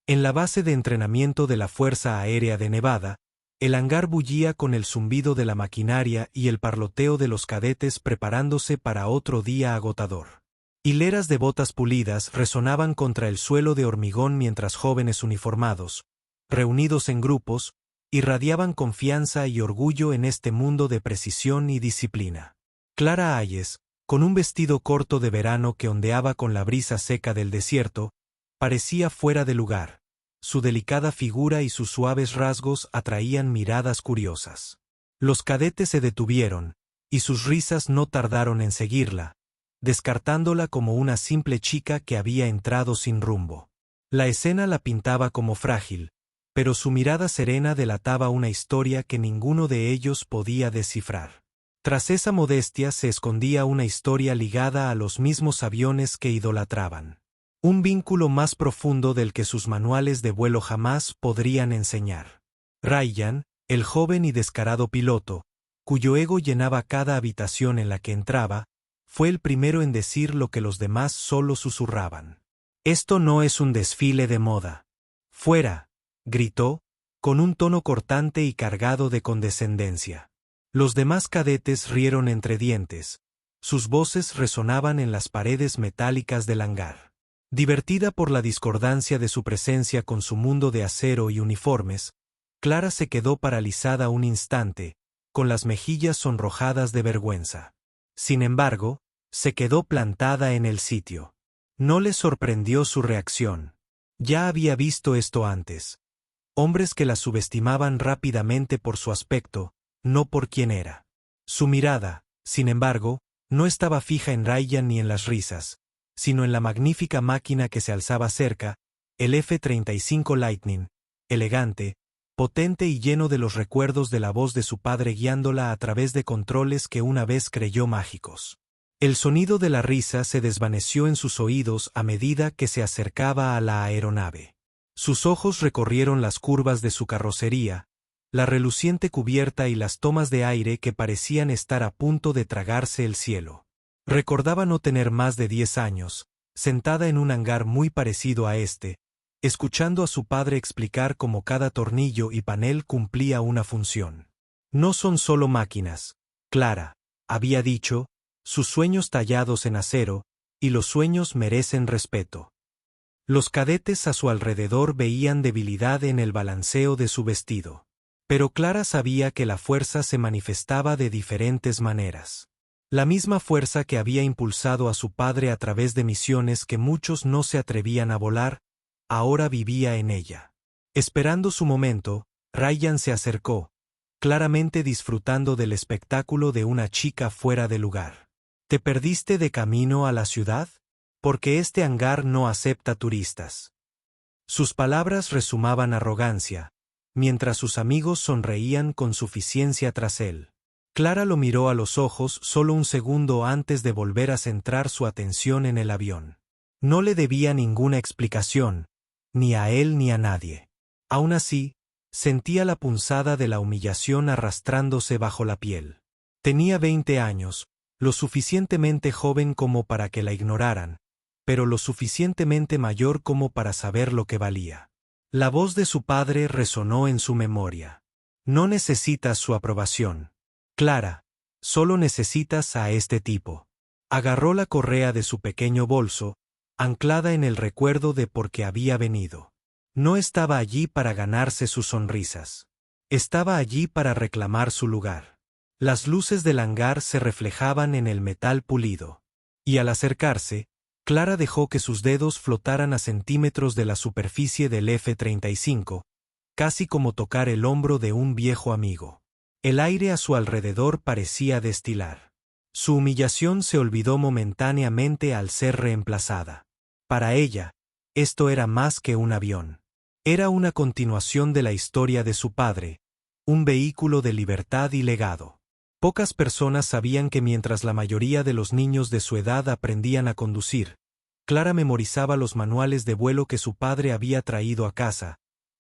En la base de entrenamiento de la Fuerza Aérea de Nevada, el hangar bullía con el zumbido de la maquinaria y el parloteo de los cadetes preparándose para otro día agotador. Hileras de botas pulidas resonaban contra el suelo de hormigón mientras jóvenes uniformados, reunidos en grupos, irradiaban confianza y orgullo en este mundo de precisión y disciplina. Clara Hayes, con un vestido corto de verano que ondeaba con la brisa seca del desierto, parecía fuera de lugar. Su delicada figura y sus suaves rasgos atraían miradas curiosas. Los cadetes se detuvieron, y sus risas no tardaron en seguirla, descartándola como una simple chica que había entrado sin rumbo. La escena la pintaba como frágil, pero su mirada serena delataba una historia que ninguno de ellos podía descifrar. Tras esa modestia se escondía una historia ligada a los mismos aviones que idolatraban. Un vínculo más profundo del que sus manuales de vuelo jamás podrían enseñar. Ryan, el joven y descarado piloto, cuyo ego llenaba cada habitación en la que entraba, fue el primero en decir lo que los demás solo susurraban. «Esto no es un desfile de moda». «Fuera», gritó, con un tono cortante y cargado de condescendencia. Los demás cadetes rieron entre dientes. Sus voces resonaban en las paredes metálicas del hangar. Divertida por la discordancia de su presencia con su mundo de acero y uniformes, Clara se quedó paralizada un instante, con las mejillas sonrojadas de vergüenza. Sin embargo, se quedó plantada en el sitio. No le sorprendió su reacción. Ya había visto esto antes. Hombres que la subestimaban rápidamente por su aspecto, no por quién era. Su mirada, sin embargo, no estaba fija en Ryan ni en las risas, sino en la magnífica máquina que se alzaba cerca, el F-35 Lightning, elegante, potente y lleno de los recuerdos de la voz de su padre guiándola a través de controles que una vez creyó mágicos. El sonido de la risa se desvaneció en sus oídos a medida que se acercaba a la aeronave. Sus ojos recorrieron las curvas de su carrocería, la reluciente cubierta y las tomas de aire que parecían estar a punto de tragarse el cielo. Recordaba no tener más de 10 años, sentada en un hangar muy parecido a este, escuchando a su padre explicar cómo cada tornillo y panel cumplía una función. No son solo máquinas, Clara, había dicho, sus sueños tallados en acero, y los sueños merecen respeto. Los cadetes a su alrededor veían debilidad en el balanceo de su vestido. Pero Clara sabía que la fuerza se manifestaba de diferentes maneras. La misma fuerza que había impulsado a su padre a través de misiones que muchos no se atrevían a volar, ahora vivía en ella. Esperando su momento, Ryan se acercó, claramente disfrutando del espectáculo de una chica fuera de lugar. ¿Te perdiste de camino a la ciudad? Porque este hangar no acepta turistas. Sus palabras resumaban arrogancia, mientras sus amigos sonreían con suficiencia tras él. Clara lo miró a los ojos solo un segundo antes de volver a centrar su atención en el avión. No le debía ninguna explicación, ni a él ni a nadie. Aún así, sentía la punzada de la humillación arrastrándose bajo la piel. Tenía 20 años, lo suficientemente joven como para que la ignoraran, pero lo suficientemente mayor como para saber lo que valía. La voz de su padre resonó en su memoria. No necesitas su aprobación. Clara, solo necesitas a este tipo. Agarró la correa de su pequeño bolso, anclada en el recuerdo de por qué había venido. No estaba allí para ganarse sus sonrisas. Estaba allí para reclamar su lugar. Las luces del hangar se reflejaban en el metal pulido. Y al acercarse, Clara dejó que sus dedos flotaran a centímetros de la superficie del F-35, casi como tocar el hombro de un viejo amigo. El aire a su alrededor parecía destilar. Su humillación se olvidó momentáneamente al ser reemplazada. Para ella, esto era más que un avión. Era una continuación de la historia de su padre, un vehículo de libertad y legado. Pocas personas sabían que mientras la mayoría de los niños de su edad aprendían a conducir, Clara memorizaba los manuales de vuelo que su padre había traído a casa,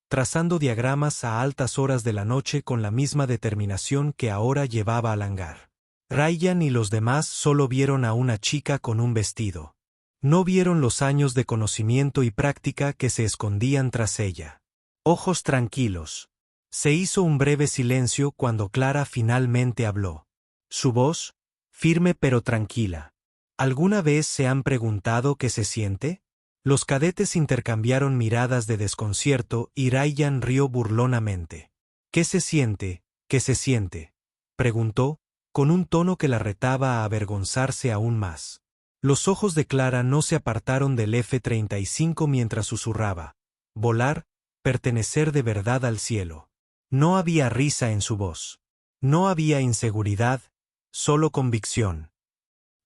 trazando diagramas a altas horas de la noche con la misma determinación que ahora llevaba al hangar. Ryan y los demás solo vieron a una chica con un vestido. No vieron los años de conocimiento y práctica que se escondían tras ella. Ojos tranquilos. Se hizo un breve silencio cuando Clara finalmente habló. Su voz, firme pero tranquila. ¿Alguna vez se han preguntado qué se siente? Los cadetes intercambiaron miradas de desconcierto y Ryan rió burlonamente. ¿Qué se siente? ¿Qué se siente?, preguntó, con un tono que la retaba a avergonzarse aún más. Los ojos de Clara no se apartaron del F-35 mientras susurraba. Volar, pertenecer de verdad al cielo. No había risa en su voz. No había inseguridad, solo convicción.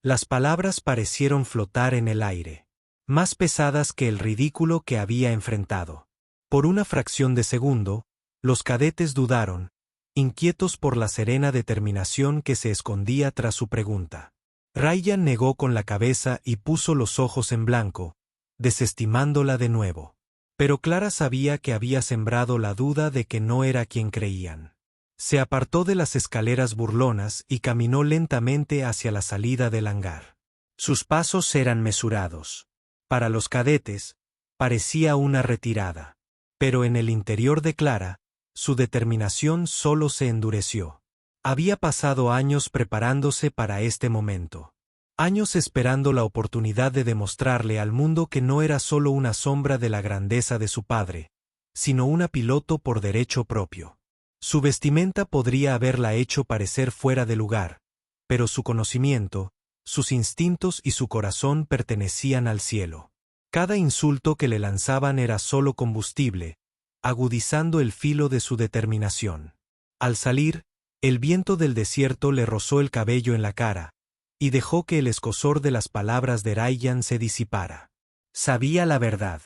Las palabras parecieron flotar en el aire, más pesadas que el ridículo que había enfrentado. Por una fracción de segundo, los cadetes dudaron, inquietos por la serena determinación que se escondía tras su pregunta. Ryan negó con la cabeza y puso los ojos en blanco, desestimándola de nuevo. Pero Clara sabía que había sembrado la duda de que no era quien creían. Se apartó de las escaleras burlonas y caminó lentamente hacia la salida del hangar. Sus pasos eran mesurados. Para los cadetes, parecía una retirada. Pero en el interior de Clara, su determinación solo se endureció. Había pasado años preparándose para este momento. Años esperando la oportunidad de demostrarle al mundo que no era solo una sombra de la grandeza de su padre, sino una piloto por derecho propio. Su vestimenta podría haberla hecho parecer fuera de lugar, pero su conocimiento, sus instintos y su corazón pertenecían al cielo. Cada insulto que le lanzaban era solo combustible, agudizando el filo de su determinación. Al salir, el viento del desierto le rozó el cabello en la cara, y dejó que el escozor de las palabras de Ryan se disipara. Sabía la verdad.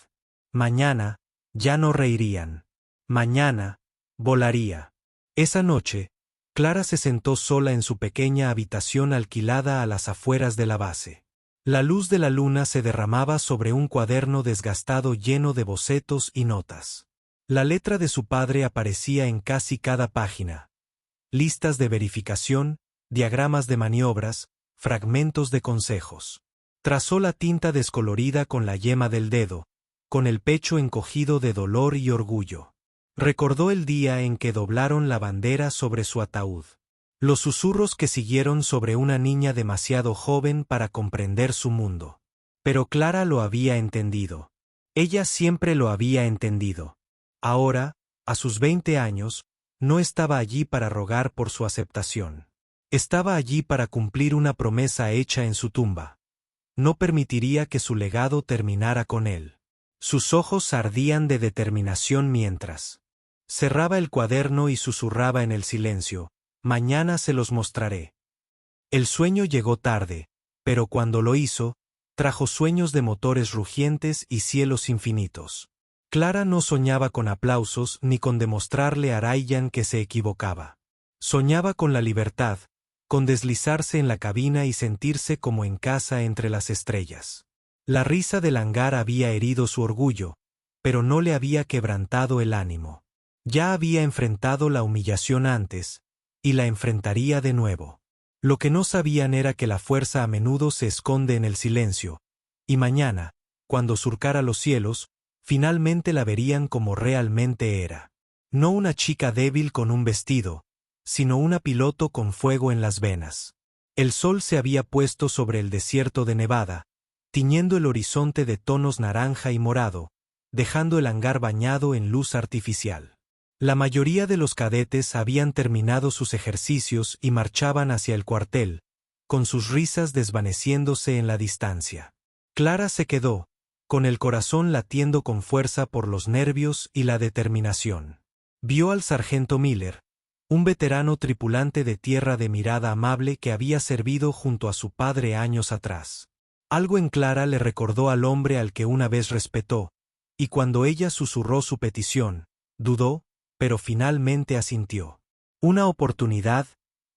Mañana, ya no reirían. Mañana, volaría. Esa noche, Clara se sentó sola en su pequeña habitación alquilada a las afueras de la base. La luz de la luna se derramaba sobre un cuaderno desgastado lleno de bocetos y notas. La letra de su padre aparecía en casi cada página. Listas de verificación, diagramas de maniobras, fragmentos de consejos. Trazó la tinta descolorida con la yema del dedo, con el pecho encogido de dolor y orgullo. Recordó el día en que doblaron la bandera sobre su ataúd. Los susurros que siguieron sobre una niña demasiado joven para comprender su mundo. Pero Clara lo había entendido. Ella siempre lo había entendido. Ahora, a sus 20 años, no estaba allí para rogar por su aceptación. Estaba allí para cumplir una promesa hecha en su tumba. No permitiría que su legado terminara con él. Sus ojos ardían de determinación mientras cerraba el cuaderno y susurraba en el silencio: mañana se los mostraré. El sueño llegó tarde, pero cuando lo hizo, trajo sueños de motores rugientes y cielos infinitos. Clara no soñaba con aplausos ni con demostrarle a Ryan que se equivocaba. Soñaba con la libertad, con deslizarse en la cabina y sentirse como en casa entre las estrellas. La risa del hangar había herido su orgullo, pero no le había quebrantado el ánimo. Ya había enfrentado la humillación antes, y la enfrentaría de nuevo. Lo que no sabían era que la fuerza a menudo se esconde en el silencio, y mañana, cuando surcara los cielos, finalmente la verían como realmente era. No una chica débil con un vestido, sino una piloto con fuego en las venas. El sol se había puesto sobre el desierto de Nevada, tiñendo el horizonte de tonos naranja y morado, dejando el hangar bañado en luz artificial. La mayoría de los cadetes habían terminado sus ejercicios y marchaban hacia el cuartel, con sus risas desvaneciéndose en la distancia. Clara se quedó, con el corazón latiendo con fuerza por los nervios y la determinación. Vio al sargento Miller, un veterano tripulante de tierra de mirada amable que había servido junto a su padre años atrás. Algo en Clara le recordó al hombre al que una vez respetó, y cuando ella susurró su petición, dudó, pero finalmente asintió. Una oportunidad,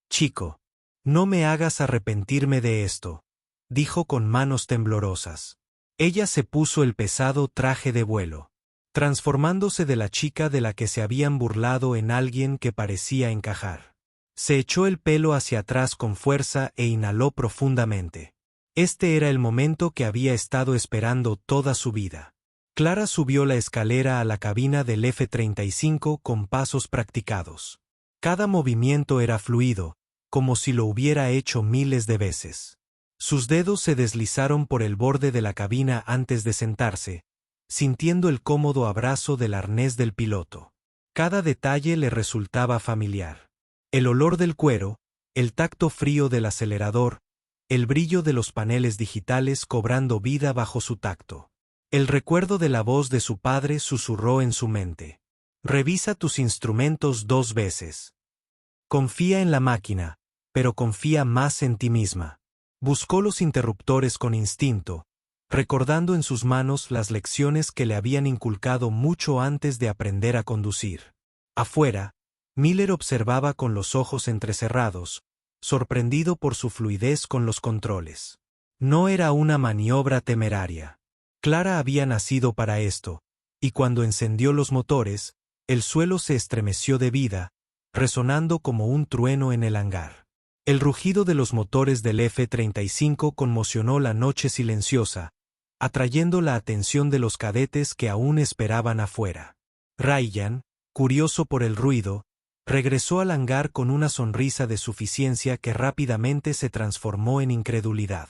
chico. No me hagas arrepentirme de esto, dijo con manos temblorosas. Ella se puso el pesado traje de vuelo, transformándose de la chica de la que se habían burlado en alguien que parecía encajar. Se echó el pelo hacia atrás con fuerza e inhaló profundamente. Este era el momento que había estado esperando toda su vida. Clara subió la escalera a la cabina del F-35 con pasos practicados. Cada movimiento era fluido, como si lo hubiera hecho miles de veces. Sus dedos se deslizaron por el borde de la cabina antes de sentarse, sintiendo el cómodo abrazo del arnés del piloto. Cada detalle le resultaba familiar. El olor del cuero, el tacto frío del acelerador, el brillo de los paneles digitales cobrando vida bajo su tacto. El recuerdo de la voz de su padre susurró en su mente. Revisa tus instrumentos 2 veces. Confía en la máquina, pero confía más en ti misma. Buscó los interruptores con instinto, recordando en sus manos las lecciones que le habían inculcado mucho antes de aprender a conducir. Afuera, Miller observaba con los ojos entrecerrados, sorprendido por su fluidez con los controles. No era una maniobra temeraria. Clara había nacido para esto, y cuando encendió los motores, el suelo se estremeció de vida, resonando como un trueno en el hangar. El rugido de los motores del F-35 conmocionó la noche silenciosa, atrayendo la atención de los cadetes que aún esperaban afuera. Ryan, curioso por el ruido, regresó al hangar con una sonrisa de suficiencia que rápidamente se transformó en incredulidad.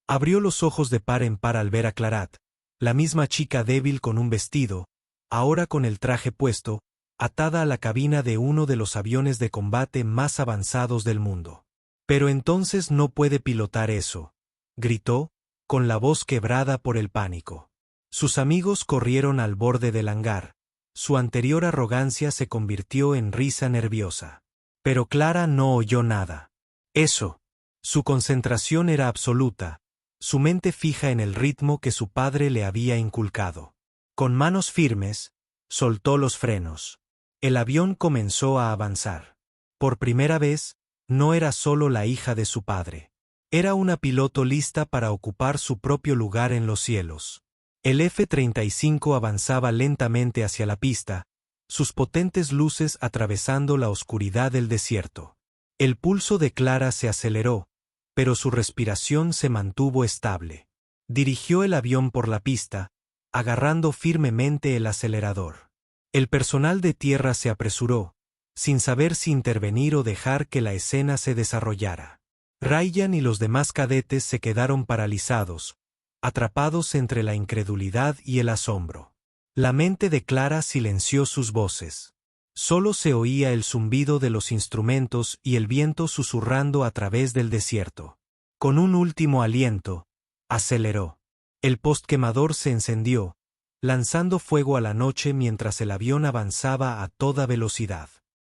Abrió los ojos de par en par al ver a Clarat, la misma chica débil con un vestido, ahora con el traje puesto, atada a la cabina de uno de los aviones de combate más avanzados del mundo. Pero entonces no puede pilotar eso, gritó, con la voz quebrada por el pánico. Sus amigos corrieron al borde del hangar. Su anterior arrogancia se convirtió en risa nerviosa. Pero Clara no oyó nada. Eso. Su concentración era absoluta, su mente fija en el ritmo que su padre le había inculcado. Con manos firmes, soltó los frenos. El avión comenzó a avanzar. Por primera vez, no era solo la hija de su padre. Era una piloto lista para ocupar su propio lugar en los cielos. El F-35 avanzaba lentamente hacia la pista, sus potentes luces atravesando la oscuridad del desierto. El pulso de Clara se aceleró, pero su respiración se mantuvo estable. Dirigió el avión por la pista, agarrando firmemente el acelerador. El personal de tierra se apresuró, sin saber si intervenir o dejar que la escena se desarrollara. Ryan y los demás cadetes se quedaron paralizados, atrapados entre la incredulidad y el asombro. La mente de Clara silenció sus voces. Solo se oía el zumbido de los instrumentos y el viento susurrando a través del desierto. Con un último aliento, aceleró. El postquemador se encendió, lanzando fuego a la noche mientras el avión avanzaba a toda velocidad.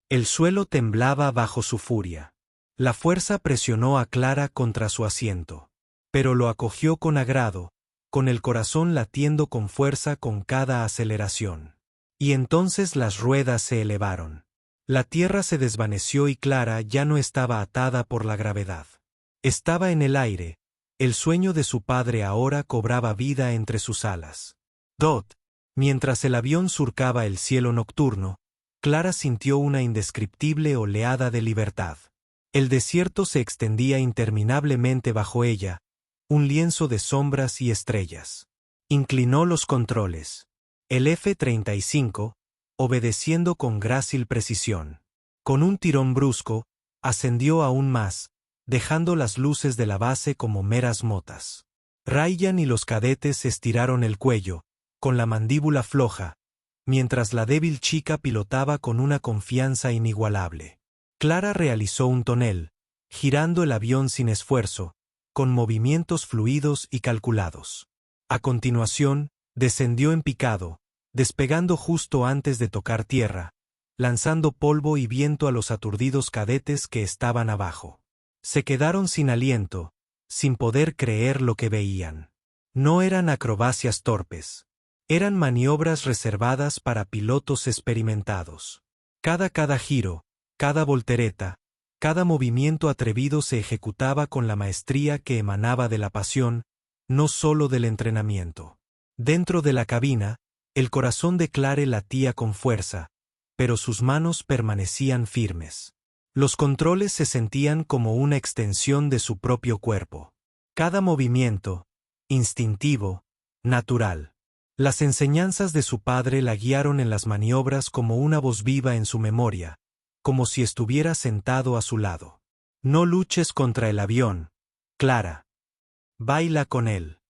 El suelo temblaba bajo su furia. La fuerza presionó a Clara contra su asiento. Pero lo acogió con agrado, con el corazón latiendo con fuerza con cada aceleración. Y entonces las ruedas se elevaron. La tierra se desvaneció y Clara ya no estaba atada por la gravedad. Estaba en el aire, el sueño de su padre ahora cobraba vida entre sus alas. Mientras el avión surcaba el cielo nocturno, Clara sintió una indescriptible oleada de libertad. El desierto se extendía interminablemente bajo ella, un lienzo de sombras y estrellas. Inclinó los controles. El F-35, obedeciendo con grácil precisión. Con un tirón brusco, ascendió aún más, dejando las luces de la base como meras motas. Ryan y los cadetes estiraron el cuello, con la mandíbula floja, mientras la débil chica pilotaba con una confianza inigualable. Clara realizó un tonel, girando el avión sin esfuerzo, con movimientos fluidos y calculados. A continuación, descendió en picado, despegando justo antes de tocar tierra, lanzando polvo y viento a los aturdidos cadetes que estaban abajo. Se quedaron sin aliento, sin poder creer lo que veían. No eran acrobacias torpes. Eran maniobras reservadas para pilotos experimentados. Cada giro, cada voltereta, cada movimiento atrevido se ejecutaba con la maestría que emanaba de la pasión, no solo del entrenamiento. Dentro de la cabina, el corazón de Clare latía con fuerza, pero sus manos permanecían firmes. Los controles se sentían como una extensión de su propio cuerpo. Cada movimiento, instintivo, natural. Las enseñanzas de su padre la guiaron en las maniobras como una voz viva en su memoria, como si estuviera sentado a su lado. No luches contra el avión, Clara. Baila con él.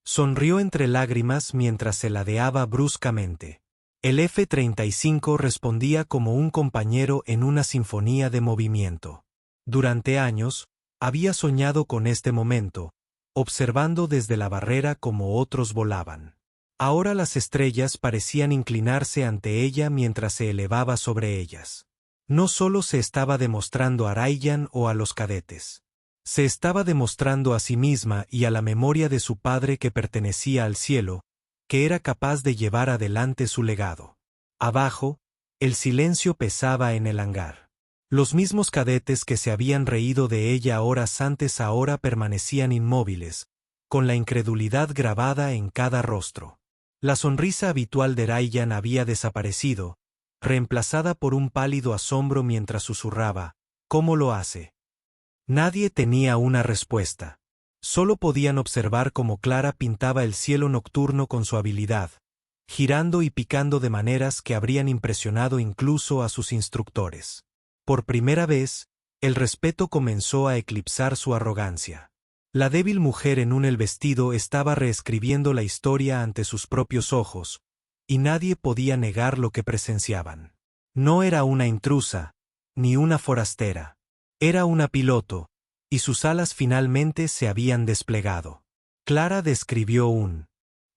Sonrió entre lágrimas mientras se ladeaba bruscamente. El F-35 respondía como un compañero en una sinfonía de movimiento. Durante años, había soñado con este momento, observando desde la barrera cómo otros volaban. Ahora las estrellas parecían inclinarse ante ella mientras se elevaba sobre ellas. No solo se estaba demostrando a Ryan o a los cadetes. Se estaba demostrando a sí misma y a la memoria de su padre que pertenecía al cielo, que era capaz de llevar adelante su legado. Abajo, el silencio pesaba en el hangar. Los mismos cadetes que se habían reído de ella horas antes ahora permanecían inmóviles, con la incredulidad grabada en cada rostro. La sonrisa habitual de Ryan había desaparecido, reemplazada por un pálido asombro mientras susurraba, ¿cómo lo hace? Nadie tenía una respuesta. Solo podían observar cómo Clara pintaba el cielo nocturno con su habilidad, girando y picando de maneras que habrían impresionado incluso a sus instructores. Por primera vez, el respeto comenzó a eclipsar su arrogancia. La débil mujer en el vestido estaba reescribiendo la historia ante sus propios ojos, y nadie podía negar lo que presenciaban. No era una intrusa, ni una forastera. Era una piloto, y sus alas finalmente se habían desplegado. Clara describió un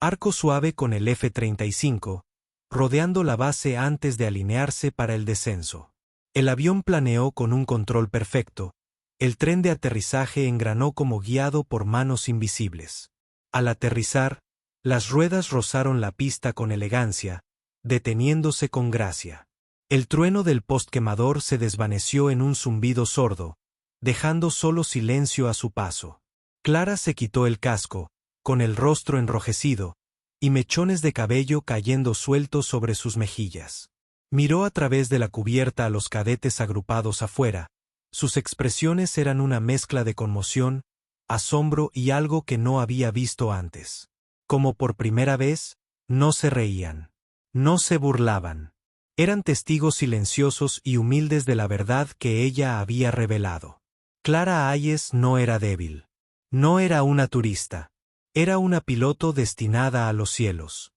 arco suave con el F-35, rodeando la base antes de alinearse para el descenso. El avión planeó con un control perfecto. El tren de aterrizaje engranó como guiado por manos invisibles. Al aterrizar, las ruedas rozaron la pista con elegancia, deteniéndose con gracia. El trueno del postquemador se desvaneció en un zumbido sordo, dejando solo silencio a su paso. Clara se quitó el casco, con el rostro enrojecido, y mechones de cabello cayendo sueltos sobre sus mejillas. Miró a través de la cubierta a los cadetes agrupados afuera. Sus expresiones eran una mezcla de conmoción, asombro y algo que no había visto antes. Como por primera vez, no se reían. No se burlaban. Eran testigos silenciosos y humildes de la verdad que ella había revelado. Clara Hayes no era débil. No era una turista. Era una piloto destinada a los cielos.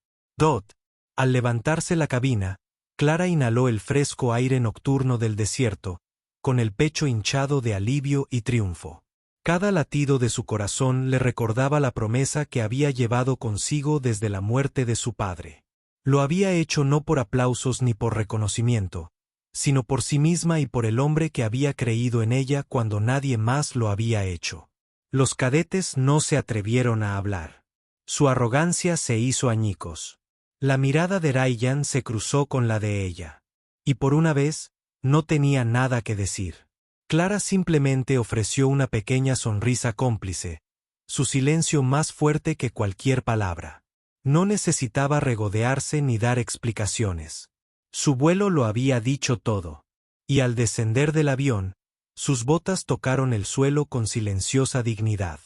Al levantarse la cabina, Clara inhaló el fresco aire nocturno del desierto, con el pecho hinchado de alivio y triunfo. Cada latido de su corazón le recordaba la promesa que había llevado consigo desde la muerte de su padre. Lo había hecho no por aplausos ni por reconocimiento, sino por sí misma y por el hombre que había creído en ella cuando nadie más lo había hecho. Los cadetes no se atrevieron a hablar. Su arrogancia se hizo añicos. La mirada de Ryan se cruzó con la de ella. Y por una vez, no tenía nada que decir. Clara simplemente ofreció una pequeña sonrisa cómplice, su silencio más fuerte que cualquier palabra. No necesitaba regodearse ni dar explicaciones. Su vuelo lo había dicho todo. Y al descender del avión, sus botas tocaron el suelo con silenciosa dignidad.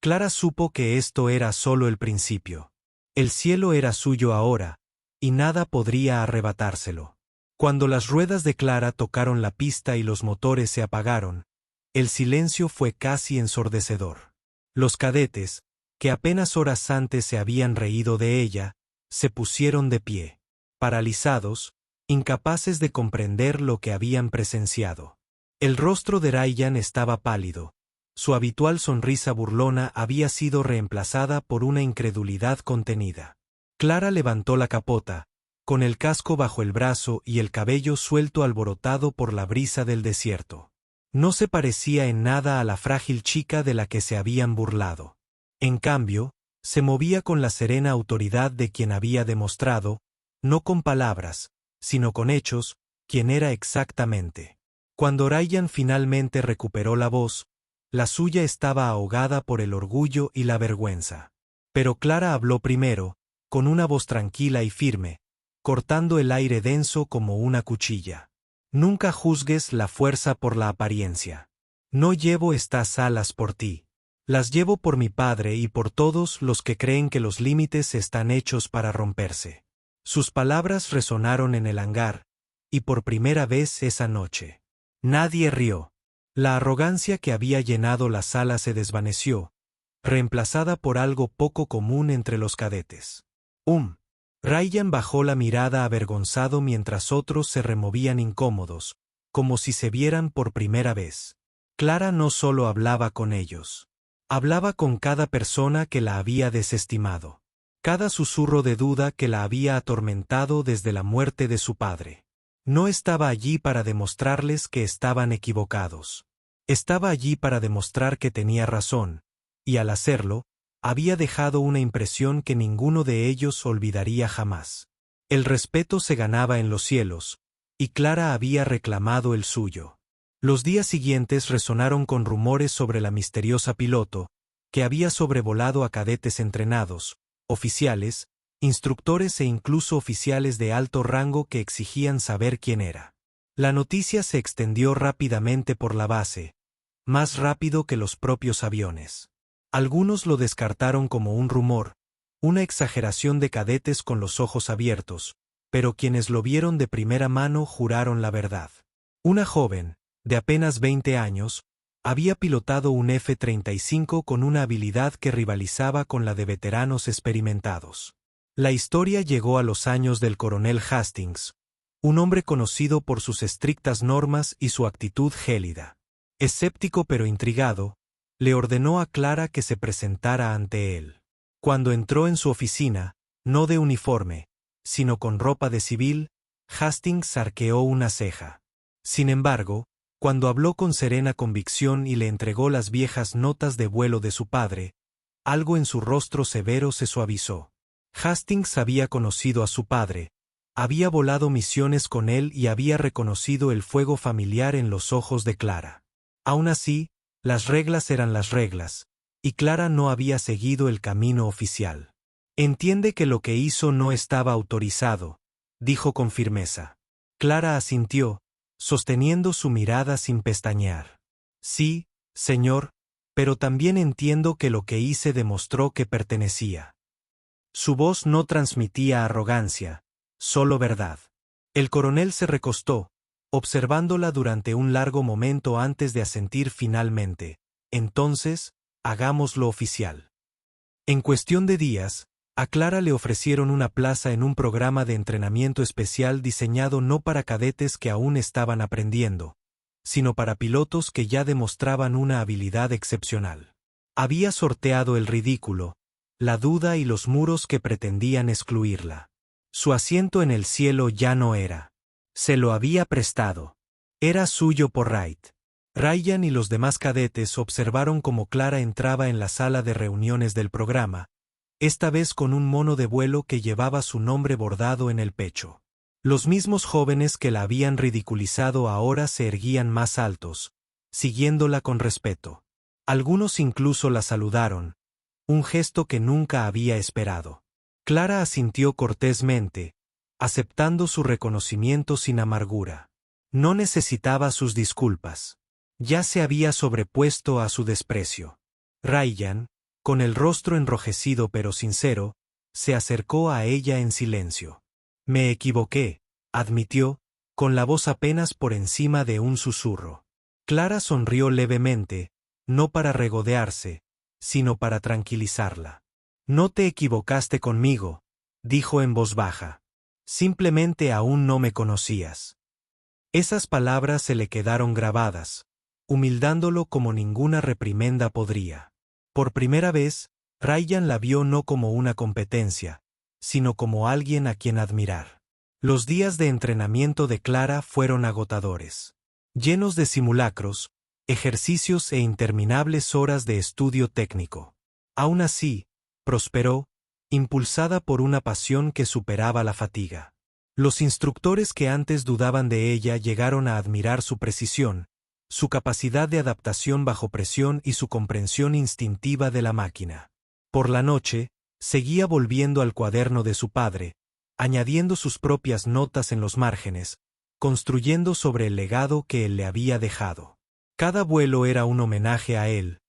Clara supo que esto era solo el principio. El cielo era suyo ahora, y nada podría arrebatárselo. Cuando las ruedas de Clara tocaron la pista y los motores se apagaron, el silencio fue casi ensordecedor. Los cadetes, que apenas horas antes se habían reído de ella, se pusieron de pie, paralizados, incapaces de comprender lo que habían presenciado. El rostro de Ryan estaba pálido. Su habitual sonrisa burlona había sido reemplazada por una incredulidad contenida. Clara levantó la capota, con el casco bajo el brazo y el cabello suelto alborotado por la brisa del desierto. No se parecía en nada a la frágil chica de la que se habían burlado. En cambio, se movía con la serena autoridad de quien había demostrado, no con palabras, sino con hechos, quién era exactamente. Cuando Ryan finalmente recuperó la voz, la suya estaba ahogada por el orgullo y la vergüenza. Pero Clara habló primero, con una voz tranquila y firme, cortando el aire denso como una cuchilla. Nunca juzgues la fuerza por la apariencia. No llevo estas alas por ti. Las llevo por mi padre y por todos los que creen que los límites están hechos para romperse. Sus palabras resonaron en el hangar, y por primera vez esa noche. Nadie rió. La arrogancia que había llenado la sala se desvaneció, reemplazada por algo poco común entre los cadetes. Ryan bajó la mirada avergonzado mientras otros se removían incómodos, como si se vieran por primera vez. Clara no solo hablaba con ellos. Hablaba con cada persona que la había desestimado. Cada susurro de duda que la había atormentado desde la muerte de su padre. No estaba allí para demostrarles que estaban equivocados. Estaba allí para demostrar que tenía razón, y al hacerlo, había dejado una impresión que ninguno de ellos olvidaría jamás. El respeto se ganaba en los cielos, y Clara había reclamado el suyo. Los días siguientes resonaron con rumores sobre la misteriosa piloto, que había sobrevolado a cadetes entrenados, oficiales, instructores e incluso oficiales de alto rango que exigían saber quién era. La noticia se extendió rápidamente por la base, más rápido que los propios aviones. Algunos lo descartaron como un rumor, una exageración de cadetes con los ojos abiertos, pero quienes lo vieron de primera mano juraron la verdad. Una joven, de apenas 20 años, había pilotado un F-35 con una habilidad que rivalizaba con la de veteranos experimentados. La historia llegó a los años del coronel Hastings, un hombre conocido por sus estrictas normas y su actitud gélida. Escéptico pero intrigado, le ordenó a Clara que se presentara ante él. Cuando entró en su oficina, no de uniforme, sino con ropa de civil, Hastings arqueó una ceja. Sin embargo, cuando habló con serena convicción y le entregó las viejas notas de vuelo de su padre, algo en su rostro severo se suavizó. Hastings había conocido a su padre, había volado misiones con él y había reconocido el fuego familiar en los ojos de Clara. Aún así, las reglas eran las reglas, y Clara no había seguido el camino oficial. Entiende que lo que hizo no estaba autorizado, dijo con firmeza. Clara asintió, sosteniendo su mirada sin pestañear. Sí, señor, pero también entiendo que lo que hice demostró que pertenecía. Su voz no transmitía arrogancia, solo verdad. El coronel se recostó, observándola durante un largo momento antes de asentir finalmente. Entonces, hagámoslo oficial. En cuestión de días, a Clara le ofrecieron una plaza en un programa de entrenamiento especial diseñado no para cadetes que aún estaban aprendiendo, sino para pilotos que ya demostraban una habilidad excepcional. Había sorteado el ridículo, la duda y los muros que pretendían excluirla. Su asiento en el cielo ya no era. Se lo había prestado. Era suyo por right. Ryan y los demás cadetes observaron cómo Clara entraba en la sala de reuniones del programa, esta vez con un mono de vuelo que llevaba su nombre bordado en el pecho. Los mismos jóvenes que la habían ridiculizado ahora se erguían más altos, siguiéndola con respeto. Algunos incluso la saludaron, un gesto que nunca había esperado. Clara asintió cortésmente, aceptando su reconocimiento sin amargura. No necesitaba sus disculpas. Ya se había sobrepuesto a su desprecio. Ryan, con el rostro enrojecido pero sincero, se acercó a ella en silencio. Me equivoqué, admitió, con la voz apenas por encima de un susurro. Clara sonrió levemente, no para regodearse, sino para tranquilizarla. No te equivocaste conmigo, dijo en voz baja. Simplemente aún no me conocías. Esas palabras se le quedaron grabadas, humildándolo como ninguna reprimenda podría. Por primera vez, Ryan la vio no como una competencia, sino como alguien a quien admirar. Los días de entrenamiento de Clara fueron agotadores, llenos de simulacros, ejercicios e interminables horas de estudio técnico. Aún así, prosperó, impulsada por una pasión que superaba la fatiga. Los instructores que antes dudaban de ella llegaron a admirar su precisión, su capacidad de adaptación bajo presión y su comprensión instintiva de la máquina. Por la noche, seguía volviendo al cuaderno de su padre, añadiendo sus propias notas en los márgenes, construyendo sobre el legado que él le había dejado. Cada vuelo era un homenaje a él,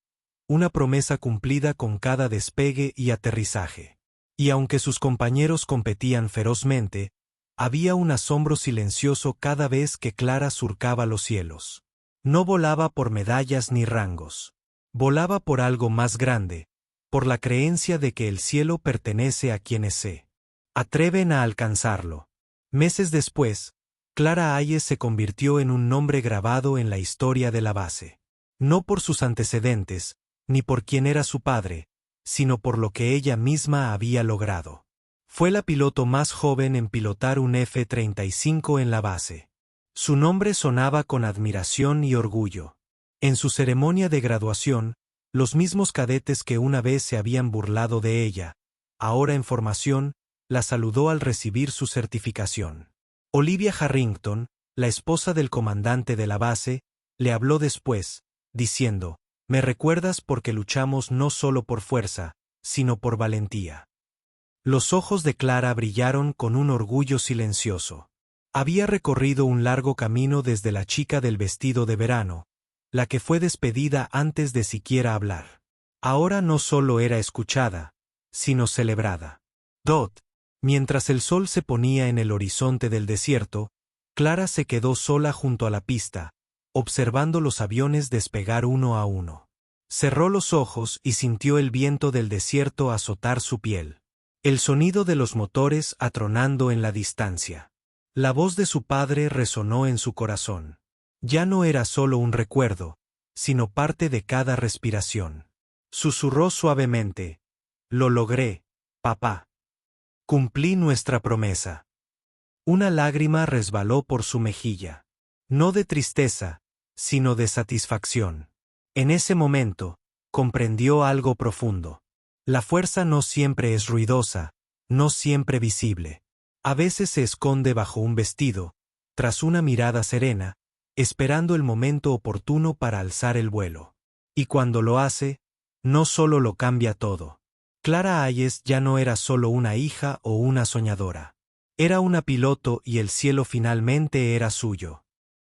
una promesa cumplida con cada despegue y aterrizaje. Y aunque sus compañeros competían ferozmente, había un asombro silencioso cada vez que Clara surcaba los cielos. No volaba por medallas ni rangos. Volaba por algo más grande, por la creencia de que el cielo pertenece a quienes se atreven a alcanzarlo. Meses después, Clara Hayes se convirtió en un nombre grabado en la historia de la base. No por sus antecedentes, ni por quién era su padre, sino por lo que ella misma había logrado. Fue la piloto más joven en pilotar un F-35 en la base. Su nombre sonaba con admiración y orgullo. En su ceremonia de graduación, los mismos cadetes que una vez se habían burlado de ella, ahora en formación, la saludó al recibir su certificación. Olivia Harrington, la esposa del comandante de la base, le habló después, diciendo: «Me recuerdas porque luchamos no solo por fuerza, sino por valentía». Los ojos de Clara brillaron con un orgullo silencioso. Había recorrido un largo camino desde la chica del vestido de verano, la que fue despedida antes de siquiera hablar. Ahora no solo era escuchada, sino celebrada. Mientras el sol se ponía en el horizonte del desierto, Clara se quedó sola junto a la pista, observando los aviones despegar uno a uno. Cerró los ojos y sintió el viento del desierto azotar su piel. El sonido de los motores atronando en la distancia. La voz de su padre resonó en su corazón. Ya no era solo un recuerdo, sino parte de cada respiración. Susurró suavemente: «Lo logré, papá. Cumplí nuestra promesa». Una lágrima resbaló por su mejilla. No de tristeza, sino de satisfacción. En ese momento, comprendió algo profundo. La fuerza no siempre es ruidosa, no siempre visible. A veces se esconde bajo un vestido, tras una mirada serena, esperando el momento oportuno para alzar el vuelo. Y cuando lo hace, no solo lo cambia todo. Clara Hayes ya no era solo una hija o una soñadora. Era una piloto y el cielo finalmente era suyo.